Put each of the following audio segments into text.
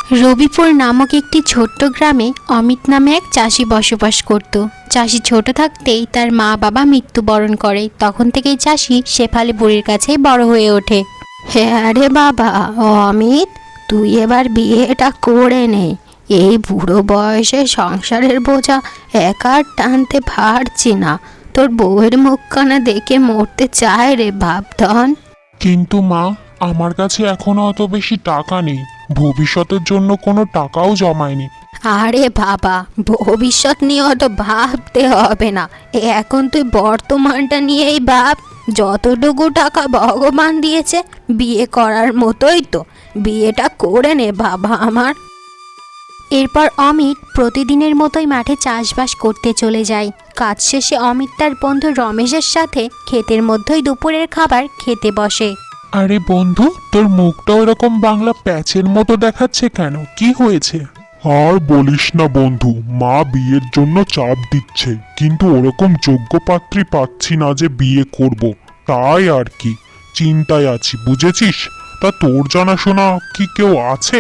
রবিপুর নামক একটি ছোট্ট গ্রামে অমিত নামে এক চাষি বসবাস করত। চাষি ছোট থাকতেই তার মা বাবা মৃত্যুবরণ করে। তখন থেকেই চাষি শেফালি বুড়ির কাছেই বড় হয়ে ওঠে। হ্যাঁ রে বাবা অমিত, তুই এবার বিয়েটা করে নে। এই বুড়ো বয়সে সংসারের বোঝা একা টানতে পারছি না। তোর বউয়ের মুখখানা দেখে মরতে চায় রে ভাবধন। কিন্তু মা, আমার কাছে এখনো অত বেশি টাকা নেই। ভবিষ্যতের জন্য কোনো টাকাও জমায়নি। আরে বাবা, ভবিষ্যৎ নিয়ে অত ভাবতে হবে না। এখন তুই বর্তমানটা নিয়েই ভাব। যতটুকু টাকা ভগবান দিয়েছে বিয়ে করার মতোই তো, বিয়েটা করে নে বাবা আমার। এরপর অমিত প্রতিদিনের মতোই মাঠে চাষবাস করতে চলে যায়। কাজ শেষে অমিত তার বন্ধু রমেশের সাথে ক্ষেতের মধ্যেই দুপুরের খাবার খেতে বসে। আরে বন্ধু, তোর মুখটা ওরকম বাংলা প্যাচের মতো দেখাচ্ছে কেন? কি হয়েছে? আর বলিস না বন্ধু, মা বিয়ের জন্য চাপ দিচ্ছে, কিন্তু ওরকম যোগ্য পাত্রী পাচ্ছি না যে বিয়ে করব। তাই আর কি, চিন্তায় আছি, বুঝেছিস? তা তোর জানাশোনা কি কেউ আছে?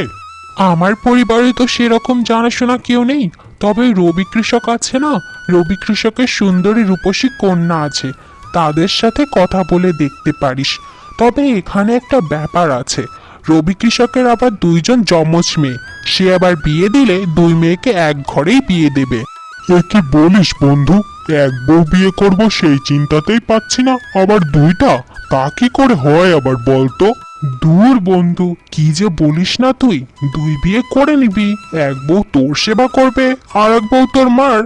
আমার পরিবারে তো সেরকম জানাশোনা কেউ নেই, তবে রবি কৃষক আছে না, রবি কৃষকের সুন্দরী রূপসী কন্যা আছে, তাদের সাথে কথা বলে দেখতে পারিস। তবে এখানে একটা ব্যাপার আছে, রবি কৃষকের আবার দুইজন যমজ মেয়ে, সে আবার বিয়ে দিলে দুই মেয়েকে এক ঘরেই বিয়ে দেবে। এ কি বলিস বন্ধু, এক বউ বিয়ে করব সেই চিন্তাতেই পাচ্ছি না, আবার দুইটা? তা কি করে হয় আবার বলতো? দূর বন্ধু, কি যে বলিস না তুই, দুই বিয়ে করে নিবি, এক বউ তোর সেবা করবে আর এক বউ তোর মার।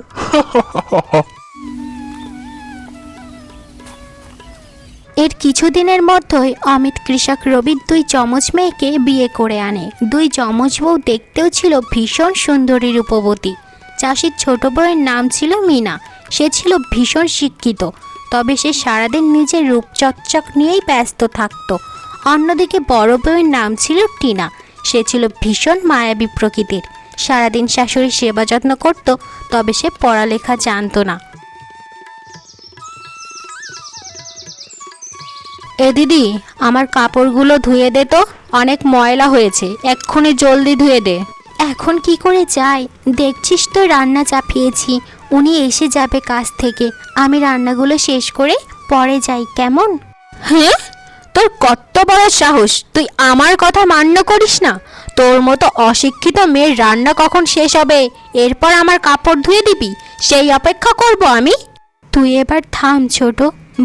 এর কিছুদিনের মধ্যেই অমিত কৃষক রবির দুই যমজ মেয়েকে বিয়ে করে আনে। দুই যমজ বউ দেখতেও ছিল ভীষণ সুন্দরী রূপবতী। চাষির ছোট বউয়ের নাম ছিল মিনা। সে ছিল ভীষণ শিক্ষিত, তবে সে সারাদিন নিজের রূপচকচক নিয়েই ব্যস্ত থাকত। অন্যদিকে বড় বউয়ের নাম ছিল টিনা। সে ছিল ভীষণ মায়াবী প্রকৃতির। সারাদিন শাশুড়ির সেবা যত্ন করত, তবে সে পড়ালেখা জানত না। এ দিদি, আমার কাপড়গুলো ধুয়ে দে তো, অনেক ময়লা হয়েছে, এক্ষুনি জলদি ধুয়ে দে। এখন কি করে যাই? দেখছিস তো রান্না চাপিয়েছি, উনি এসে যাবে কাজ থেকে। আমি রান্নাগুলো শেষ করে পরে যাই, কেমন? হ্যাঁ, তোর কত বড় সাহস, তুই আমার কথা মান্য করিস না? তোর মতো অশিক্ষিত মেয়ের রান্না কখন শেষ হবে, এরপর আমার কাপড় ধুয়ে দিবি, সেই অপেক্ষা করব আমি? তুই এবার থাম ছোট,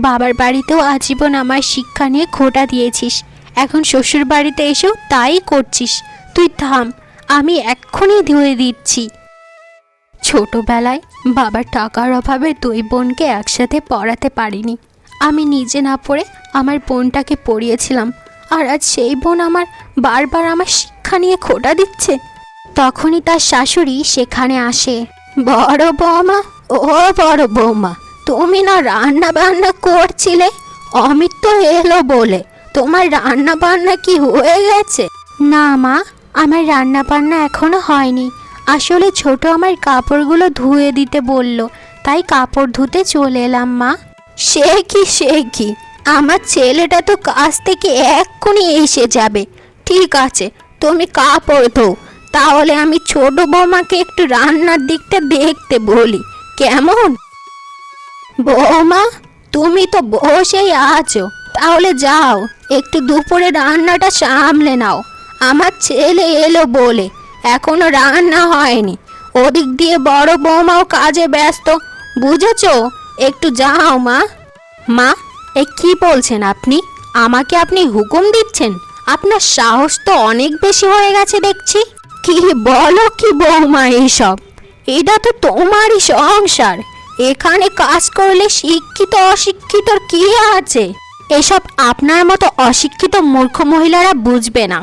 বাবার বাড়িতেও আজীবন আমার শিক্ষা নিয়ে খোঁটা দিয়েছিস, এখন শ্বশুর বাড়িতে এসেও তাই করছিস। তুই থাম, আমি এক্ষুনি ধুয়ে দিচ্ছি। ছোটবেলায় বাবার টাকার অভাবে দুই বোনকে একসাথে পড়াতে পারিনি। আমি নিজে না পড়ে আমার বোনটাকে পড়িয়েছিলাম, আর আজ সেই বোন আমার বারবার আমার শিক্ষা নিয়ে খোঁটা দিচ্ছে। তখনই তার শাশুড়ি সেখানে আসে। বড় বৌমা, ও বড় বৌমা, তুমি না রান্না বান্না করছিলে? অমিত তো এলো বলে, তোমার রান্না বান্না কি হয়ে গেছে? না মা, আমার রান্না বান্না এখনো হয়নি। আসলে ছোট আমার কাপড়গুলো ধুয়ে দিতে বলল, তাই কাপড় ধুতে চলে এলাম মা। সে কি, আমার ছেলেটা তো কাজ থেকে এক্ষুনি এসে যাবে। ঠিক আছে, তুমি কাপড় ধো, তাহলে আমি ছোট বৌমাকে একটু রান্নার দিকটা দেখতে বলি, কেমন? বৌমা, তুমি তো বসেই আছো, তাহলে যাও একটু দুপুরে রান্নাটা সামলে নাও। আমার ছেলে এলো বলে এখনো রান্না হয়নি, ওদিক দিয়ে বড় বৌমাও কাজে ব্যস্ত, বুঝেছো? একটু যাও মা। মা, এ কি বলছেন আপনি? আমাকে আপনি হুকুম দিচ্ছেন? আপনার সাহস তো অনেক বেশি হয়ে গেছে দেখছি। কি বলো কি বৌমা এইসব? এটা তো তোমারই সংসার, এখানে কাজ করলে শিক্ষিত অশিক্ষিতর কি আছে? এসব আপনার মতো অশিক্ষিত মূর্খ মহিলারা বুঝবে না।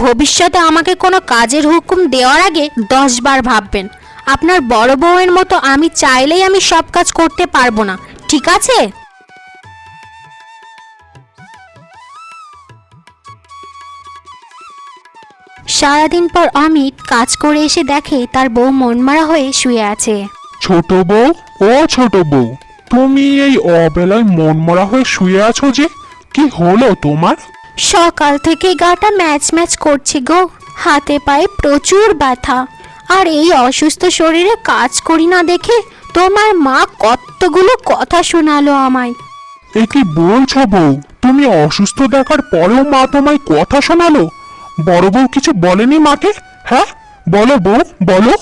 ভবিষ্যতে আমাকে কোনো কাজের হুকুম দেওয়ার আগে 10 বার ভাববেন। আপনার বড় বউয়ের মতো আমি চাইলেই আমি সব কাজ করতে পারবো না, ঠিক আছে? সারাদিন পর অমিত কাজ করে এসে দেখে তার বউ মনমারা হয়ে শুয়ে আছে। ছোট বউ, ও ছোট বউ, তুমি এই অবেলায় মনমরা হয়ে শুয়ে আছো যে? কি হলো তোমার? সকাল থেকে গাটা ম্যাচ ম্যাচ করছে গো, হাতে পায়ে প্রচুর ব্যথা, আর এই অসুস্থ শরীরে কাজ করি না দেখে তোমার মা কতগুলো কথা শোনালো আমায়। এ কি বলছো বউ? তুমি অসুস্থ দেখার পরেও মা তোমায় কথা শোনালো? বড় বউ কিছু বলেনি মাকে? হ্যাঁ, বলো বউ, বলো।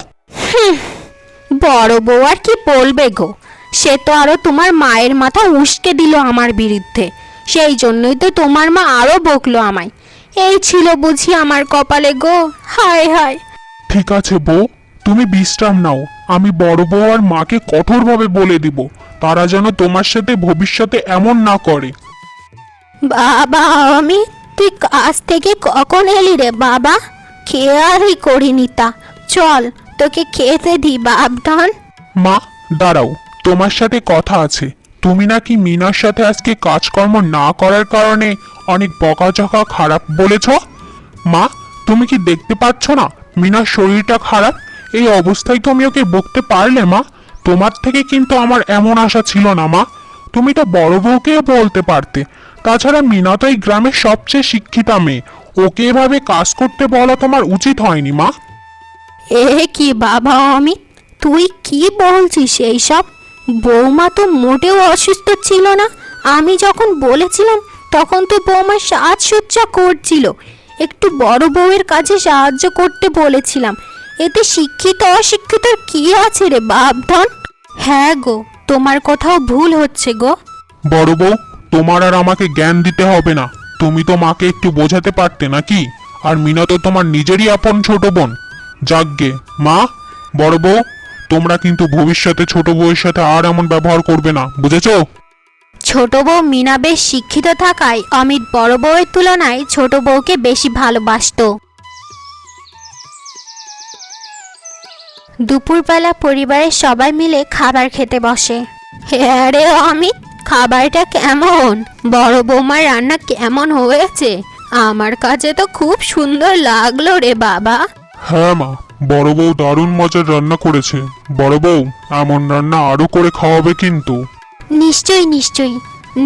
বড় বউ আর কি বলবে গো, সে তো আরো তোমার মায়ের মাথা উস্কে দিল আমার বিরুদ্ধে। সেই জন্যই তো তোমার মা আরো বকলো আমায়। এই ছিল বুঝি আমার কপালে গো, হায় হায়। ঠিক আছে বউ, তুমি বিশ্রাম নাও। আমি বড় বউ আর মাকে কঠোরভাবে বলে দিব, তারা যেন তোমার সাথে ভবিষ্যতে এমন না করে। বাবা, আমি তুই কাজ থেকে কখন এলি রে বাবা? খেয়ালই করিনি তা। চল তোকে খেতে দি বাপধন। মা দাঁড়াও, তোমার সাথে কথা আছে। তুমি নাকি মিনার সাথে আজকে কাজকর্ম না করার কারণে অনেক বকাঝকা খারাপ বলেছ। মা, তুমি কি দেখতে পাচ্ছ না মিনার শরীরটা খারাপ? এই অবস্থায় তুমি ওকে বকতে পারলে মা? তোমার থেকে কিন্তু আমার এমন আশা ছিল না মা। তুমি তো বড় বউকেও বলতে পারতে। তাছাড়া মিনা তো এই গ্রামের সবচেয়ে শিক্ষিতা মেয়ে, ওকে এভাবে কাজ করতে বলা তোমার উচিত হয়নি মা। এ কি বাবা অমিত, তুই কি বলছিস এইসব? বৌমা তো মোটেও অসুস্থ ছিল না। আমি যখন বলেছিলাম তখন তো বৌমা সাজসজ্জা করছিল। একটু বড় বউয়ের কাছে সাহায্য করতে বলেছিলাম। এতে শিক্ষিত অশিক্ষিতর কি আছে রে বাপধন? হ্যাঁ গো, তোমার কোথাও ভুল হচ্ছে গো। বড় বউ, তোমার আর আমাকে জ্ঞান দিতে হবে না। তুমি তো মাকে একটু বোঝাতে পারতে নাকি? আর মিনা তো তোমার নিজেরই আপন ছোট বোন। যাকগে মা, বড় বউ, তোমরা কিন্তু ভবিষ্যতে ছোট বউয়ের সাথে আর এমন ব্যবহার করবে না, বুঝেছো? ছোট বউ মিনা বেশ শিক্ষিত থাকায় অমিত বড় বউয়ের তুলনায় ছোট বউকে বেশি ভালোবাসতো। দুপুরবেলা পরিবারের সবাই মিলে খাবার খেতে বসে। হ্যাঁ রে অমিত, খাবারটা কেমন? বড় বৌমার রান্না কেমন হয়েছে? আমার কাছে তো খুব সুন্দর লাগলো রে বাবা। হ্যাঁ মা, বড় বউ দারুণ মজার রান্না করেছে। বড় বউ, এমন রান্না আরো করে খাওয়াবে কিন্তু। নিশ্চয়ই নিশ্চয়ই,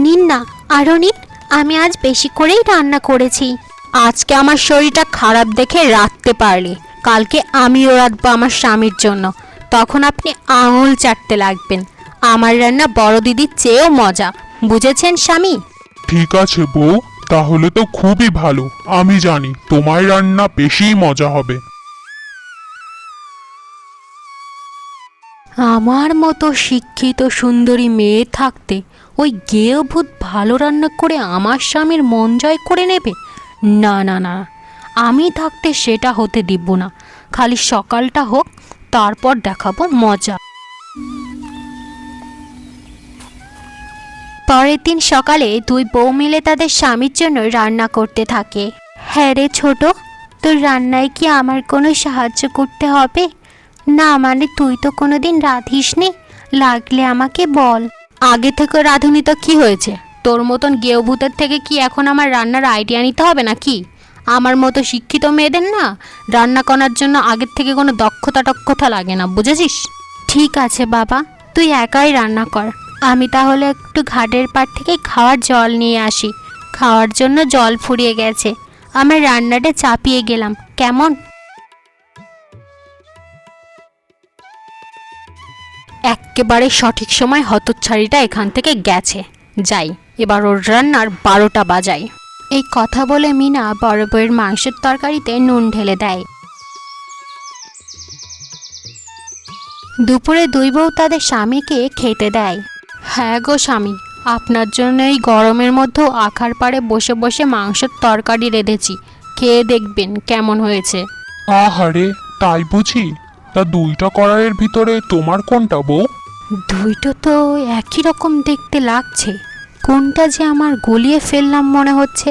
নিন না, আরো নিন। আমি আজ বেশি করেই রান্না করেছি। আজকে আমার শরীরটা খারাপ দেখে রাঁধতে পারলে কালকে আমিও রাঁধবো আমার স্বামীর জন্য। তখন আপনি আঙুল চাটতে লাগবেন। আমার রান্না বড় দিদির চেয়েও মজা, বুঝেছেন স্বামী? ঠিক আছে বউ, তাহলে তো খুবই ভালো। আমি জানি তোমার রান্না বেশিই মজা হবে। আমার মতো শিক্ষিত সুন্দরী মেয়ে থাকতে ওই গেয় ভূত ভালো রান্না করে আমার স্বামীর মন জয় করে নেবে? না না না, আমি থাকতে সেটা হতে দিব না। খালি সকালটা হোক, তারপর দেখাবো মজা। পরের দিন সকালে দুই বউ মিলে তাদের স্বামীর জন্য রান্না করতে থাকে। হ্যাঁ রে ছোট, তোর রান্নায় কি আমার কোনো সাহায্য করতে হবে? না মানে তুই তো কোনোদিন রাঁধিসনি, লাগলে আমাকে বল। আগে থেকে রাঁধুনি তো কি হয়েছে? তোর মতন গেঁয়ো থেকে কি এখন আমার রান্নার আইডিয়া নিতে হবে নাকি? আমার মতো শিক্ষিত মেয়েদের না রান্না করার জন্য আগের থেকে কোনো দক্ষতা লাগে না, বুঝেছিস? ঠিক আছে বাবা, তুই একাই রান্না কর। আমি তাহলে একটু ঘাটের পাড় থেকে খাওয়ার জল নিয়ে আসি। খাওয়ার জন্য জল ফুরিয়ে গেছে, আমার রান্নাটা চাপিয়ে গেলাম, কেমন? একেবারে সঠিক সময় হতচ্ছাড়িটা এখান থেকে গেছে। যাই, এবার ওর রান্নার 12টা বাজাই। এই কথা বলে মিনা বড় বউয়ের মাংসের তরকারিতে নুন ঢেলে দেয়। দুপুরে দুই বউ তাদের স্বামীকে খেতে দেয়। হ্যাঁ গো স্বামী, আপনার জন্য এই গরমের মধ্যেও আখার পাড়ে বসে বসে মাংসের তরকারি রেঁধেছি, খেয়ে দেখবেন কেমন হয়েছে। আহারে, তাই বুঝি? তা দুইটা কড়াইয়ের ভিতরে তোমার কোনটা বউ? দুইটা তো একই রকম দেখতে লাগছে, কোনটা যে আমার গলিয়ে ফেললাম মনে হচ্ছে।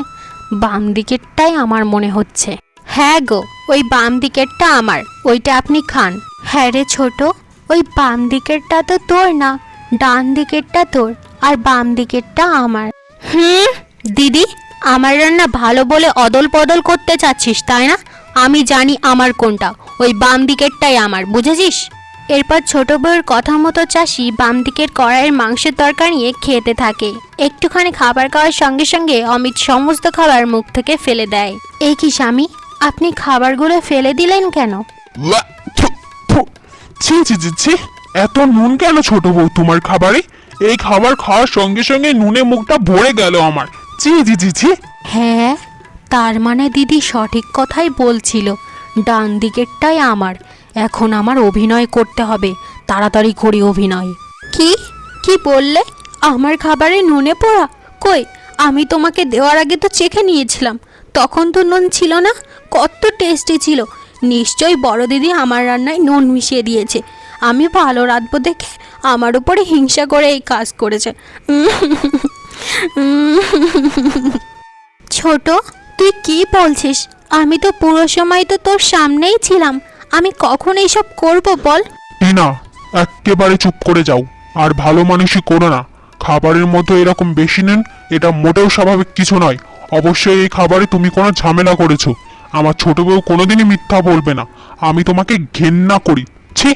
বাম দিকেরটাই আমার মনে হচ্ছে। হ্যাঁ গো, ওই বাম দিকেরটা আমার, ওইটা আপনি খান। হ্যাঁ রে ছোট, ওই বাম দিকেরটা তো তোর না, ডান দিকেরটা তোর, আর বাম দিকেরটা আমার। দিদি, আমার রান্না ভালো বলে অদল বদল করতে চাচ্ছিস তাই না? আমি জানি আমার কোনটা, ওই বাম দিকেরটাই আমার, বুঝেছিস? এরপর ছোট বউয়ের কথা মতো চাষি বাম দিকের কড়াইয়ের মাংসের তরকারি নিয়ে খেতে থাকে। একটুখানি খাবার খাওয়ার সঙ্গে সঙ্গে অমিত সমস্ত খাবার মুখ থেকে ফেলে দেয়। এই কি স্বামী, আপনি খাবারগুলো ফেলে দিলেন কেন? লা, থু, থু। ছি ছি ছি ছি, এত নুন কেন ছোট বউ তোমার খাবারে? এই খাবার খাওয়ার সঙ্গে সঙ্গে নুনে মুখটা ভরে গেল আমার। ছি ছি ছি ছি। হ্যাঁ, তার মানে দিদি সঠিক কথাই বলছিল, ডান দিকেরটাই আমার। এখন আমার অভিনয় করতে হবে, তাড়াতাড়ি করি অভিনয়। কি কি বললে? আমার খাবারে নুনে পোড়া? কই, আমি তোমাকে দেওয়ার আগে তো চেখে নিয়েছিলাম, তখন তো নুন ছিল না। কত টেস্টি ছিল। নিশ্চয়ই বড় দিদি আমার রান্নায় নুন মিশিয়ে দিয়েছে। আমি ভালো রাঁধবো দেখে আমার উপরে হিংসা করে এই কাজ করেছে। ছোট, তুই কি বলছিস? আমি তো পুরো সময় তো তোর সামনেই ছিলাম। আমি কখন এইসব করব বল? টিনা, এক্কেবারে চুপ করে যাও। আর ভালো মানুষই করো না। খাবারের মধ্যে এরকম বেশি নেন, এটা মোটেও স্বাভাবিক কিছু নয়। অবশ্যই এই খাবারে তুমি কোনো ঝামেলা করেছো। আমার ছোট বউ কোনোদিনই মিথ্যা বলবে না। আমি তোমাকে ঘেন্না করি। ছি।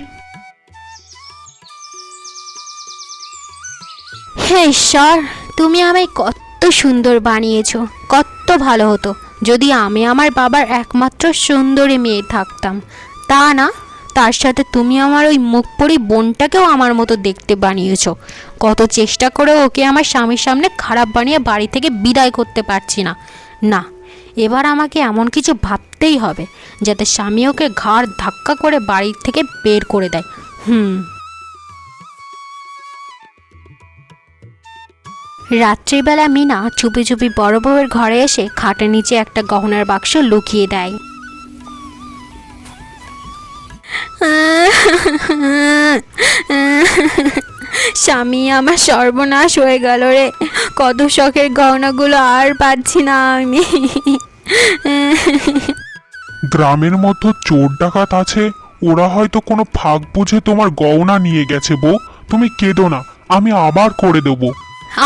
হে ঈশ্বর, তুমি আমায় কত সুন্দর বানিয়েছো। কত ভালো হতো যদি আমি আমার বাবার একমাত্র সুন্দরী মেয়ে থাকতাম। তা না, তার সাথে তুমি আমার ওই মুখপরি বোনটাকেও আমার মতো দেখতে বানিয়েছো। কত চেষ্টা করেও ওকে আমার স্বামীর সামনে খারাপ বানিয়ে বাড়ি থেকে বিদায় করতে পারছি না। না, এবার আমাকে এমন কিছু ভাবতেই হবে যাতে স্বামী ওকে ঘাড় ধাক্কা করে বাড়ি থেকে বের করে দেয়। রাত্রিবেলা মিনা চুপি চুপি বড় বউয়ের ঘরে এসে খাটের নিচে একটা গহনার বাক্স লুকিয়ে দেয়। স্বামী, আমার সর্বনাশ হয়ে গেল রে। কত শখের গহনাগুলো আর পাচ্ছি না আমি। গ্রামের মধ্যে চোর ডাকাত আছে, ওরা হয়তো কোনো ফাঁক বুঝে তোমার গয়না নিয়ে গেছে বউ। তুমি কেঁদো না, আমি আবার করে দেবো।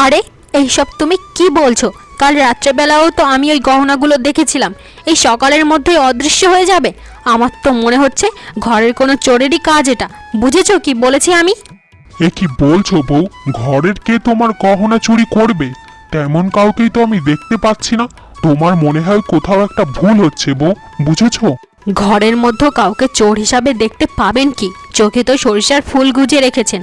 আরে, এইসব তুমি কি বলছো? কাল রাত্রেবেলাও তো আমি ওই গহনাগুলো দেখেছিলাম। এই সকালের মধ্যেই অদৃশ্য হয়ে যাবে? আমার তো মনে হচ্ছে ঘরের কোনো চোরেরই কাজ এটা। বুঝেছো কি বলেছি আমি? এ কি বলছো বউ? ঘরের কে তোমার গহনা চুরি করবে? তেমন কাউকেই তো আমি দেখতে পাচ্ছি না। তোমার মনে হয় কোথাও একটা ভুল হচ্ছে বউ, বুঝেছো? ঘরের মধ্যে কাউকে চোর হিসাবে দেখতে পাবেন কি? চোখে তো সরিষার ফুল গুজে রেখেছেন।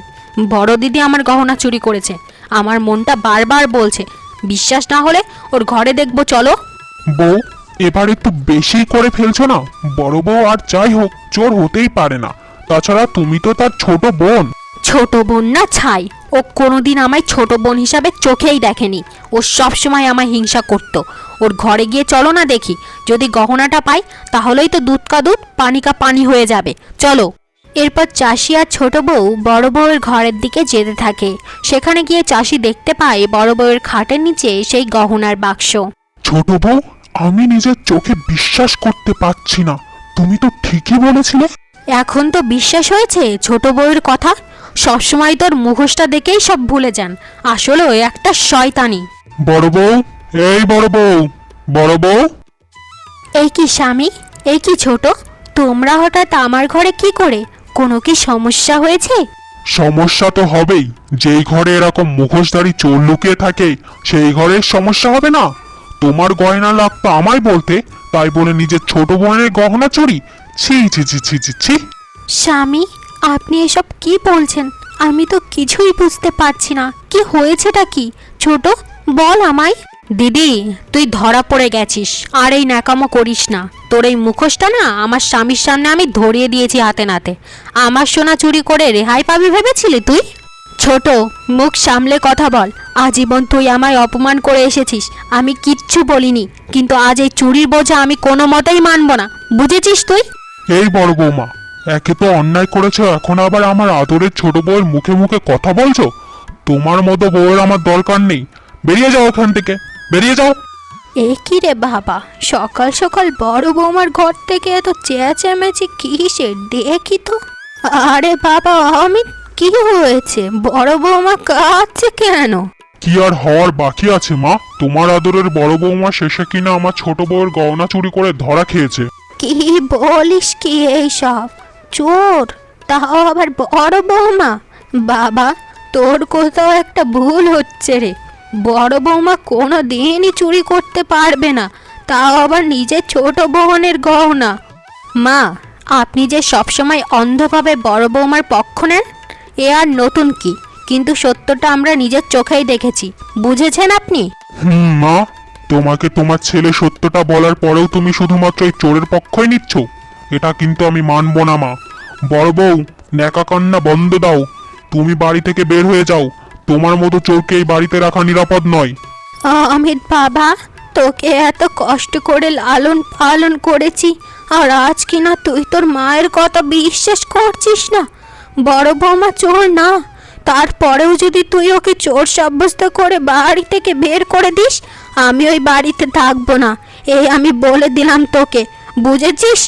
বড় দিদি আমার গহনা চুরি করেছে। আমার মনটা বারবার বলছে, বিশ্বাস না হলে ওর ঘরে দেখবো, চলো। বউ, এবার একটু বেশি করে ফেলছো না। বড় বউ আর যাই হোক চোর হতেই পারে না। তাছাড়া তুমি তো তার ছোট বোন। ছোট বোন না ছাই, ও কোনোদিন আমায় ছোট বোন হিসাবে চোখেই দেখেনি। ও সবসময় আমায় হিংসা করতো। ওর ঘরে গিয়ে চলো না দেখি, যদি গহনাটা পাই তাহলেই তো দুধ কা দুধ পানি কা পানি হয়ে যাবে, চলো। এরপর চাষি আর ছোট বউ বড় বউয়ের ঘরের দিকে যেতে থাকে। সেখানে গিয়ে চাষি দেখতে পায় বড় বউয়ের খাটের নিচে সেই গহনার বাক্স। ছোট বউ, আমি নিজের চোখে বিশ্বাস করতে পারছি না। তুমি তো ঠিকই বলেছিলে। এখন তো বিশ্বাস হয়েছে ছোট বউয়ের কথা? সবসময় তোর মুখোশটা দেখেই সব ভুলে যান। আসলে ও একটা শয়তানি। বড় বউ, এই বড় বউ, বড় বউ। এই কি স্বামী, এই কি ছোট, তোমরা হঠাৎ আমার ঘরে কি করে? কোনো কি সমস্যা হয়েছে? সমস্যা তো হবেই। যেই ঘরে এরকম মুখোশধারী চোর লুকিয়ে থাকে সেই ঘরের সমস্যা হবে না? তোমার গয়না লাগতো আমায় বলতে, তাই বলে নিজের ছোট বোনের গহনা চুরি? ছি ছি ছি ছি ছি ছি। স্বামী, আপনি এসব কি বলছেন? আমি তো কিছুই বুঝতে পারছি না। কি হয়েছেটা কি? ছোট, বল আমায়। দিদি, তুই ধরা পড়ে গেছিস। আর এই ন্যাকামো করিস না। তোর এই মুখোশটা না আমার স্বামীর সামনে আমি ধরিয়ে দিয়েছি হাতে নাতে। আমার সোনা চুরি করে রেহাই পাবি ভেবেছিলি তুই? ছোট, মুখ সামলে কথা বল। আজীবন তুই আমায় অপমান করে এসেছিস, আমি কিচ্ছু বলিনি। কিন্তু আজ এই চুরির বোঝা আমি কোনো মতেই মানব না, বুঝেছিস তুই? এই বড় বৌমা, একে তো অন্যায় করেছো, এখন আবার আমার আদরের ছোট বউয়ের মুখে মুখে কথা বলছো? তোমার মতো বউয়ের আমার দরকার নেই। বেরিয়ে যাও এখান থেকে, বেরিয়ে যাও। এ কি রে বাবা, সকাল সকাল বড় বৌমার ঘর থেকে এত চেঁচামেচি কিসের? দেখি তো। আরে বাবা অমিত, কি হয়েছে? বড় বৌমা কাঁদছে কেন? কি আর হওয়ার বাকি আছে মা? তোমার আদরের বড় বৌমা শেষে কিনা আমার ছোট বউয়ের গয়না চুরি করে ধরা খেয়েছে। কি বলিস কি এইসব? চোর, তাও আবার বড় বৌমা? বাবা, তোর কোথাও একটা ভুল হচ্ছে রে। বড় বৌমা কোনো দিনই চুরি করতে পারবে না। তাও আবার নিজের ছোট বোনের গহনা। মা, আপনি যে সবসময় অন্ধভাবে বড় বৌমার পক্ষ নেন, এ আর নতুন কি? কিন্তু সত্যটা আমরা নিজের চোখেই দেখেছি, বুঝেছেন আপনি? মা, তোমাকে তোমার ছেলে সত্যটা বলার পরেও তুমি শুধুমাত্র এই চোরের পক্ষই নিচ্ছ? এটা কিন্তু আমি মানব না মা। বড় বউ, ন্যাকা কান্না বন্ধ দাও। তুমি বাড়ি থেকে বের হয়ে যাও। তোমার মতো চোরকে এই বাড়িতে রাখা নিরাপদ নয়। অমিত বাবা, তোকে এত কষ্ট করে লালন পালন করেছি, আর আজ কিনা তুই তোর মায়ের কথা বিশ্বাস করছিস না? বড় বৌমা চোর না, তারপরেও যদি তুই ওকে চোর সাব্যস্ত করে বাড়ি থেকে বের করে দিস, আমি ওই বাড়িতে থাকবো না, এই আমি বলে দিলাম তোকে, বুঝেছিস?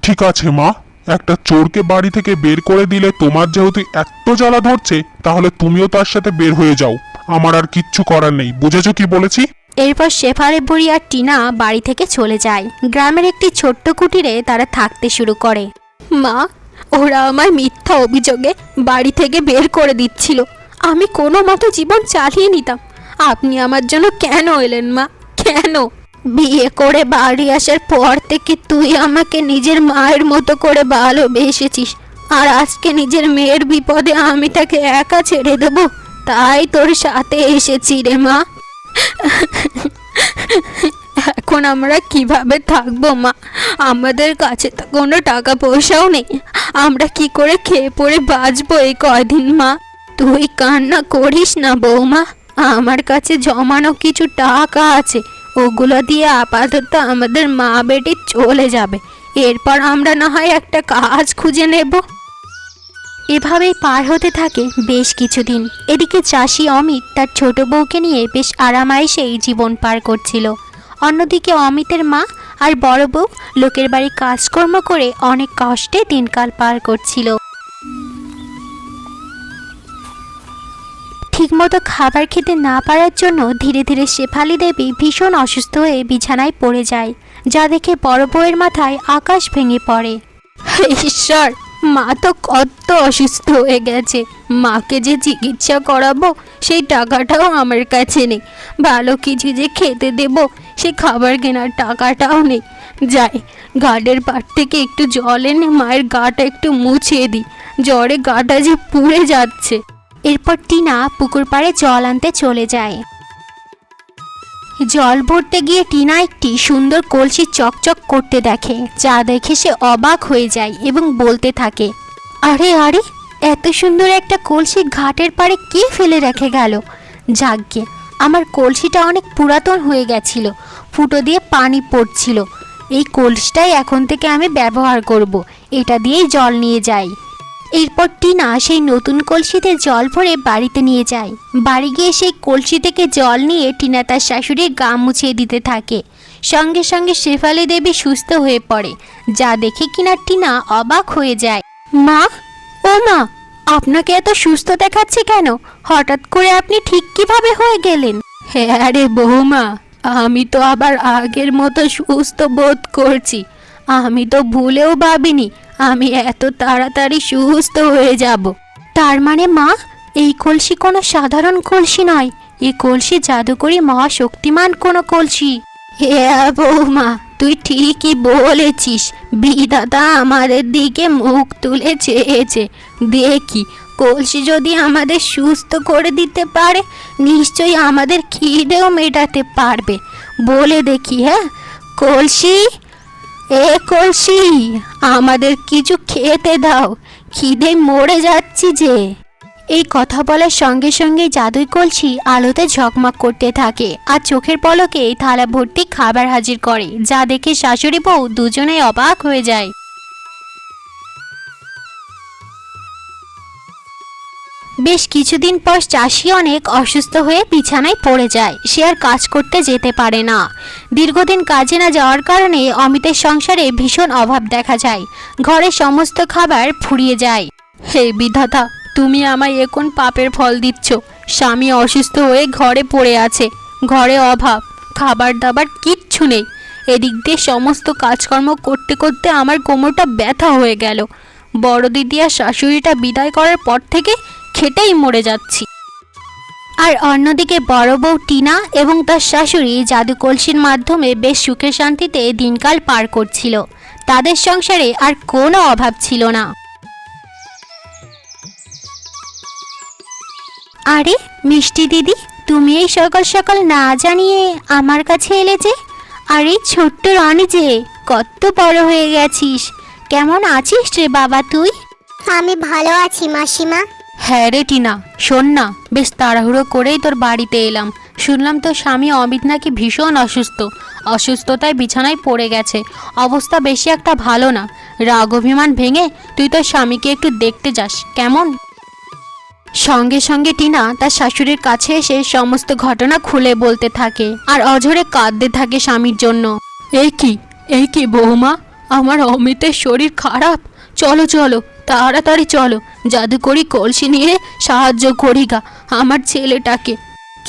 ঠিক আছে মা, একটা চোরকে বাড়ি থেকে বের করে দিলে তোমার যেহেতু এত জ্বালা ধরছে, তাহলে তুমিও তার সাথে বের হয়ে যাও। আমার আর কিচ্ছু করার নেই। বুঝেছো কি বলেছি? এরপর শেফালি বুড়ি আর টিনা বাড়ি থেকে চলে যায়। গ্রামের একটি ছোট্ট কুটিরে তারা থাকতে শুরু করে। মা, ওরা আমায় মিথ্যা অভিযোগে বাড়ি থেকে বের করে দিচ্ছিল, আমি কোনো মতো জীবন চালিয়ে নিতাম। আপনি আমার জন্য কেন এলেন মা, কেন? বিয়ে করে বাড়ি আসার পর থেকে তুই আমাকে নিজের মায়ের মতো করে ভালোবেসেছিস, আর আজকে নিজের মেয়ের বিপদে আমি তাকে একা ছেড়ে দেবো, তাই তোর সাথে এসেছি রে মা। এখন আমরা কিভাবে থাকবো মা? আমাদের কাছে তো কোনো টাকা পয়সাও নেই, আমরা কি করে খেয়ে পড়ে বাঁচবো এই কয়দিন মা? তুই কান্না করিস না বৌমা, আমার কাছে জমানো কিছু টাকা আছে, ওগুলো দিয়ে আপাতত আমাদের মা বেটি চলে যাবে, এরপর আমরা না হয় একটা কাজ খুঁজে নেব। এভাবেই পার হতে থাকে বেশ কিছুদিন। এদিকে চাষি অমিত তার ছোট বউকে নিয়ে বেশ আরামায়েশেই জীবন পার করছিল। অন্যদিকে অমিতের মা আর বড় বউ লোকের বাড়ি কাজকর্ম করে অনেক কষ্টে দিনকাল পার করছিল। ঠিকমতো খাবার খেতে না পারার জন্য ধীরে ধীরে শেফালি দেবী ভীষণ অসুস্থ হয়ে বিছানায় পড়ে যায়, যা দেখে বড় বউয়ের মাথায় আকাশ ভেঙে পড়ে। হে ঈশ্বর, মা তো কত অসুস্থ হয়ে গেছে, মাকে যে চিকিৎসা করাবো সেই টাকাটাও আমার কাছে নেই, ভালো কিছু যে খেতে দেব সে খাবার কেনার টাকাটাও নেই। যাই, গার্ডের পাট থেকে একটু জল এনে মায়ের গাটা একটু মুছিয়ে দিই, জ্বরে গাটা যে পুড়ে যাচ্ছে। এরপর টিনা পুকুর পাড়ে জল আনতে চলে যায়। জল ভরতে গিয়ে টিনা একটি সুন্দর কলসি চকচক করতে দেখে, যা দেখে সে অবাক হয়ে যায় এবং বলতে থাকে, আরে আরে, এত সুন্দর একটা কলসি ঘাটের পাড়ে কে ফেলে রেখে গেল? যাগ্গে, আমার কলসিটা অনেক পুরাতন হয়ে গেছিল, ফুটো দিয়ে পানি পড়ছিল, এই কলসিটাই এখন থেকে আমি ব্যবহার করব, এটা দিয়েই জল নিয়ে যাই। এরপর টিনা সেই নতুন কলসিতে জল ভরে বাড়িতে নিয়ে যায়। বাড়ি গিয়ে সেই কলসি থেকে জল নিয়ে টিনা তার শাশুড়ির গা মুছিয়ে দিতে থাকে। সঙ্গে সঙ্গে শেফালি দেবী সুস্থ হয়ে পড়ে, যা দেখে কিনা টিনা অবাক হয়ে যায়। মা, ও মা, আপনাকে এত সুস্থ দেখাচ্ছে কেন? হঠাৎ করে আপনি ঠিক কিভাবে হয়ে গেলেন? হ্যাঁ রে বৌমা, আমি তো আবার আগের মতো সুস্থ বোধ করছি। আমি তো ভুলেও ভাবিনি আমি এত তাড়াতাড়ি সুস্থ হয়ে যাব। তার মানে মা, এই কলসি কোনো সাধারণ কলসি নয়, এই কলসি জাদুকরী মহাশক্তিমান কোনো কলসি। হ্যাঁ বৌমা, তুই ঠিকই বলেছিস, বিধাতা আমাদের দিকে মুখ তুলে চেয়েছে। দেখি, কলসি যদি আমাদের সুস্থ করে দিতে পারে, নিশ্চয়ই আমাদের খিদেও মেটাতে পারবে। বলে দেখি, হ্যাঁ কলসি, এ কলসি, আমাদের কিছু খেতে দাও, খিদে মরে যাচ্ছি যে। এই কথা বলার সঙ্গে সঙ্গে জাদুই কলসি আলোতে ঝকমক করতে থাকে আর চোখের পলকে থালা ভর্তি খাবার হাজির করে, যা দেখে শাশুড়ি বউ দুজনেই অবাক হয়ে যায়। বেশ কিছুদিন পর চাষি অনেক অসুস্থ হয়ে বিছানায় পড়ে যায়, সে আর কাজ করতে যেতে পারে না। দীর্ঘদিন কাজে না যাওয়ার কারণে অমিতের সংসারে ভীষণ অভাব দেখা যায়, ঘরে সমস্ত খাবার ফুরিয়ে যায়। হে বিধাতা, তুমি আমায় এখন পাপের ফল দিচ্ছ। স্বামী অসুস্থ হয়ে ঘরে পড়ে আছে, ঘরে অভাব, খাবার দাবার কিচ্ছু নেই। এদিক দিয়ে সমস্ত কাজকর্ম করতে করতে আমার কোমরটা ব্যথা হয়ে গেল। বড় দিদি আর শাশুড়িটা বিদায় করার পর থেকে খেটেই মরে যাচ্ছি। আর অন্যদিকে বড় বউ টিনা এবং তার শাশুড়ি জাদু কলসির মাধ্যমে বেশ সুখে শান্তিতে দিনকাল পার করছিল। তাদের সংসারে আর কোনো অভাব ছিল না। আরে মিষ্টি দিদি, তুমি এই সকাল সকাল না জানিয়ে আমার কাছে এলে যে? আরে ছোট্ট রানী যে, কত বড় হয়ে গেছিস। কেমন আছিস রে বাবা তুই? আমি ভালো আছি মাসিমা। হ্যাঁ রে টিনা, শোন না, বেশ তাড়াহুড়ো করেই তোর বাড়িতে এলাম। শুনলাম তোর স্বামী অমিত নাকি ভীষণ অসুস্থতায় বিছানায় পড়ে গেছে। অবস্থা বেশি একটা ভালো না। রাগ অভিমান ভেঙে তুই তোর স্বামীকে একটু দেখতে যাস কেমন? সঙ্গে সঙ্গে টিনা তার শাশুড়ির কাছে এসে সমস্ত ঘটনা খুলে বলতে থাকে আর অঝরে কাঁদতে থাকে স্বামীর জন্য। এই কি বৌমা, আমার অমিতের শরীর খারাপ। চলো চলো, তাড়াতাড়ি চলো, জাদুকরি কলসি নিয়ে সাহায্য করি গা আমার ছেলেটাকে।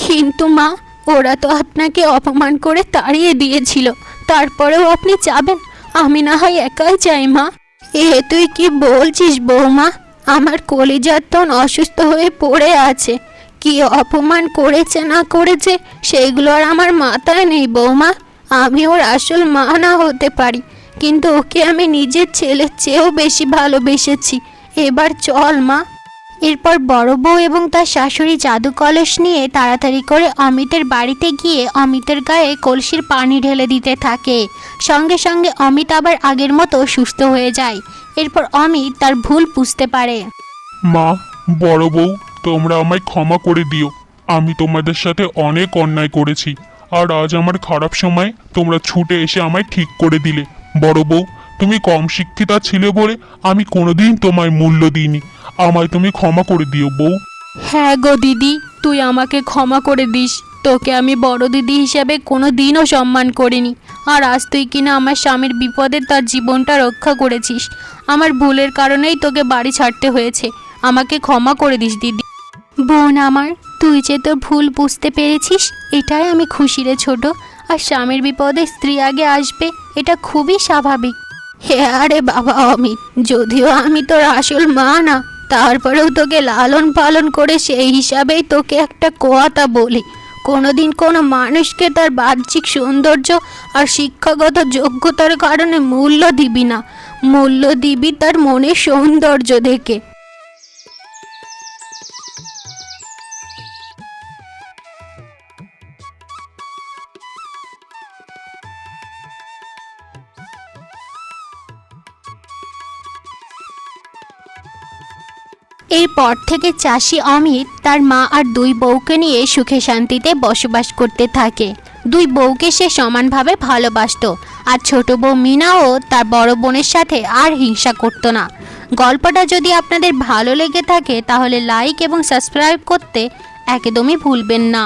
কিন্তু মা, ওরা তো আপনাকে অপমান করে তাড়িয়ে দিয়েছিল, তারপরেও আপনি যাবেন? আমি না হয় একাই যাই মা। তুই কি বলছিস বৌমা? আমার কলিজার তন অসুস্থ হয়ে পড়ে আছে। কি অপমান করেছে না করেছে সেইগুলো আর আমার মাথায় নেই বৌমা। আমি ওর আসল মা না হতে পারি, কিন্তু ওকে আমি নিজের ছেলের চেয়েও বেশি ভালোবেসেছি। এবার চল মা। এরপর বড় বউ এবং তার শাশুড়ি জাদু কলস নিয়ে তাড়াতাড়ি করে অমিতের বাড়িতে গিয়ে অমিতের গায়ে কলসির পানি ঢেলে দিতে থাকে। সঙ্গে সঙ্গে অমিত আবার আগের মতো সুস্থ হয়ে যায়। এরপর অমিত তার ভুল বুঝতে পারে। মা, বড় বউ, তোমরা আমায় ক্ষমা করে দিও। আমি তোমাদের সাথে অনেক অন্যায় করেছি, আর আজ আমার খারাপ সময় তোমরা ছুটে এসে আমায় ঠিক করে দিলে। বড় বউ, তুমি কম শিক্ষিতা ছিলে বলে আমি কোনোদিন তোমায় মূল্য দিইনি। আমায় তুমি ক্ষমা করে দিও বউ। হ্যাঁ গো দিদি, তুই আমাকে ক্ষমা করে দিস। তোকে আমি বড় দিদি হিসেবে কোনো দিনও সম্মান করিনি, আর আজ তুই কিনা আমার স্বামীর বিপদে তার জীবনটা রক্ষা করেছিস। আমার ভুলের কারণেই তোকে বাড়ি ছাড়তে হয়েছে। আমাকে ক্ষমা করে দিস দিদি। বোন আমার, তুই যে তোর ভুল বুঝতে পেরেছিস, এটাই আমি খুশি রে ছোট। আর স্বামীর বিপদে স্ত্রী আগে আসবে, এটা খুবই স্বাভাবিক। হ্যাঁ আরে বাবা অমিত, যদিও আমি তোর আসল মা না, তারপরেও তোকে লালন পালন করে সেই হিসাবেই তোকে একটা কথা বলি। কোনোদিন কোনো মানুষকে তার বাহ্যিক সৌন্দর্য আর শিক্ষাগত যোগ্যতার কারণে মূল্য দিবি না, মূল্য দিবি তার মনের সৌন্দর্য দেখে। এরপর থেকে চাষি অমিত তার মা আর দুই বউকে নিয়ে সুখে শান্তিতে বসবাস করতে থাকে। দুই বউকে সে সমানভাবে ভালোবাসতো, আর ছোট বউ মিনাও তার বড় বোনের সাথে আর হিংসা করতো না। গল্পটা যদি আপনাদের ভালো লেগে থাকে তাহলে লাইক এবং সাবস্ক্রাইব করতে একদমই ভুলবেন না।